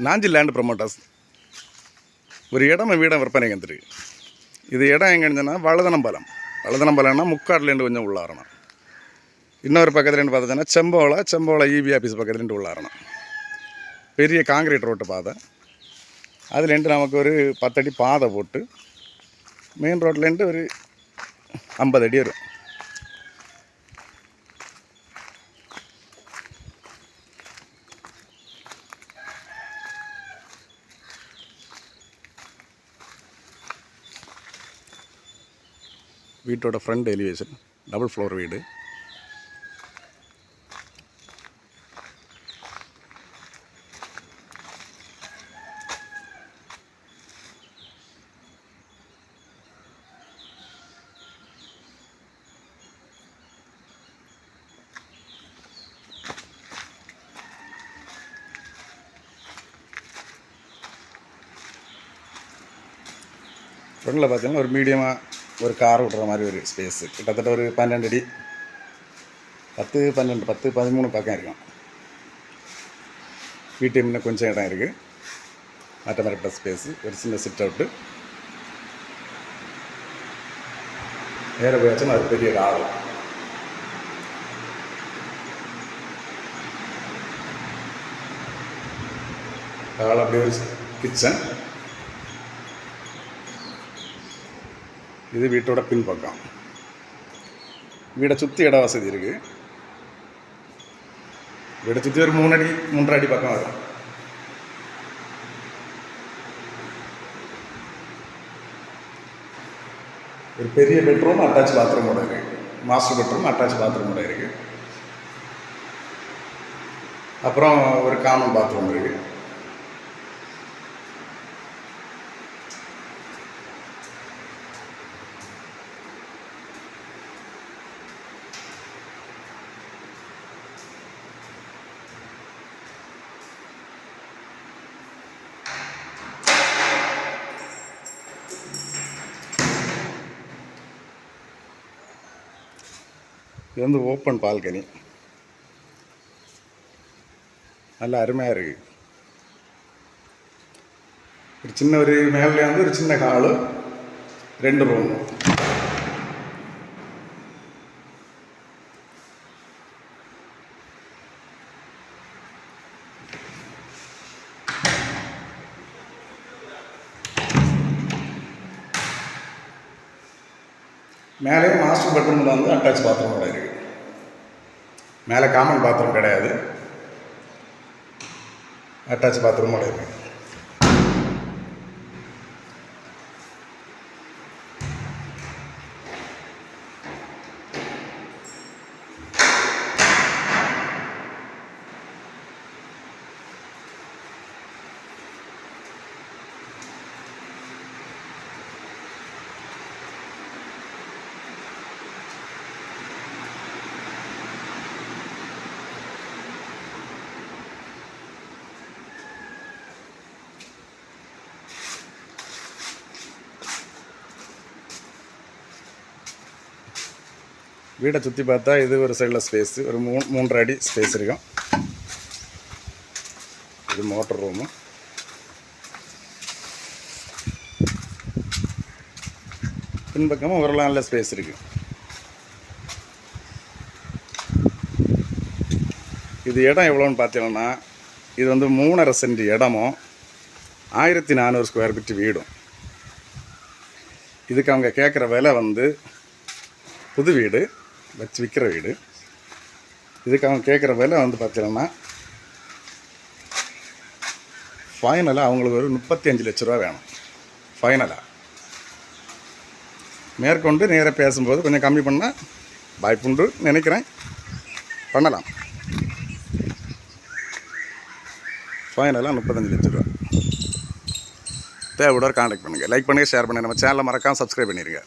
Nanji land promoters ஒரு இடம் வீடம் விற்பனைக்கு வந்துருக்கு. இது இடம் எங்கேன்னு வழுதனம்பாலம்னா முக்காட்லேருந்து கொஞ்சம் உள்ளாரணும். இன்னொரு பக்கத்துலேருந்து பார்த்தோன்னா செம்போலை இபி ஆஃபீஸ் பக்கத்துலேருந்து உள்ளாரணும். பெரிய காங்கிரீட் ரோட்டு பாதை. அதுலேருந்து நமக்கு ஒரு 10 அடி பாதை போட்டு மெயின் ரோட்லேருந்து ஒரு 50 அடி வரும். வீட்டோட ஃப்ரண்ட் எலிவேஷன் டபுள் ஃப்ளோர் வீடு. ஃப்ரண்டில் பார்த்தீங்கன்னா ஒரு மீடியமாக ஒரு கார் விட்ற மாதிரி ஒரு ஸ்பேஸு கிட்டத்தட்ட ஒரு 12 அடி 10-13 பக்கம் இருக்கும். வீட்டு இன்னும் கொஞ்சம் இடம் இருக்குது. மற்ற மாதிரி ஸ்பேஸு ஒரு சின்ன சிட் அவுட்டு. நேர போயாச்சுன்னா அது பெரிய ஹால். ஹால் அப்படியே ஒரு கிச்சன். இது வீட்டோட பின்பக்கம். வீடை சுற்றி இட வசதி இருக்குது. வீடை சுற்றி ஒரு 3 அடி பக்கம் வரும். ஒரு பெரிய பெட்ரூம் அட்டாச் பாத்ரூமோட இருக்குது. மாஸ்டர் பெட்ரூம் அட்டாச் பாத்ரூமோட இருக்குது. அப்புறம் ஒரு காமன் பாத்ரூம் இருக்குது. இது வந்து ஓப்பன் பால்கனி. நல்ல அருமையாக இருக்குது. ஒரு சின்ன ஒரு மேலே வந்து ஒரு சின்ன ஹாலு 2 ரூமு. மேலே மாஸ்டர் பெட்ரூமில் வந்து அட்டாச் பாத்ரூமோட இருக்குது. மேலே காமன் பாத்ரூம் கிடையாது, அட்டாச் பாத்ரூமோட இருக்குது. வீடை சுற்றி பார்த்தா இது ஒரு சைடில் ஸ்பேஸு ஒரு 3 அடி ஸ்பேஸ் இருக்கும். இது மோட்டர் ரூமு. பின்பக்கமும் ஒரு நல்ல ஸ்பேஸ் இருக்குது. இது இடம் எவ்வளோன்னு பார்த்தீங்கன்னா இது வந்து 3.5 சென்ட் இடமும் 1400 ஸ்கொயர் ஃபீட் வீடும். இதுக்கு அவங்க கேட்குற விலை வந்து புது வீடு வச்சு விற்கிற வீடு. இதுக்கு அவங்க கேட்குற விலை வந்து பார்த்தீங்கன்னா ஃபைனலாக அவங்களுக்கு ஒரு 35 லட்ச ரூபா வேணும். ஃபைனலாக மேற்கொண்டு நேராக பேசும்போது கொஞ்சம் கம்மி பண்ணால் வாய்ப்புண்டு நினைக்கிறேன். பண்ணலாம். ஃபைனலாக 35 லட்ச ரூபா. தேவையோட கான்டாக்ட் பண்ணுங்கள். லைக் பண்ணுங்கள், ஷேர் பண்ணுங்கள். நம்ம சேனலை மறக்காமல் சப்ஸ்கிரைப் பண்ணிடுங்க.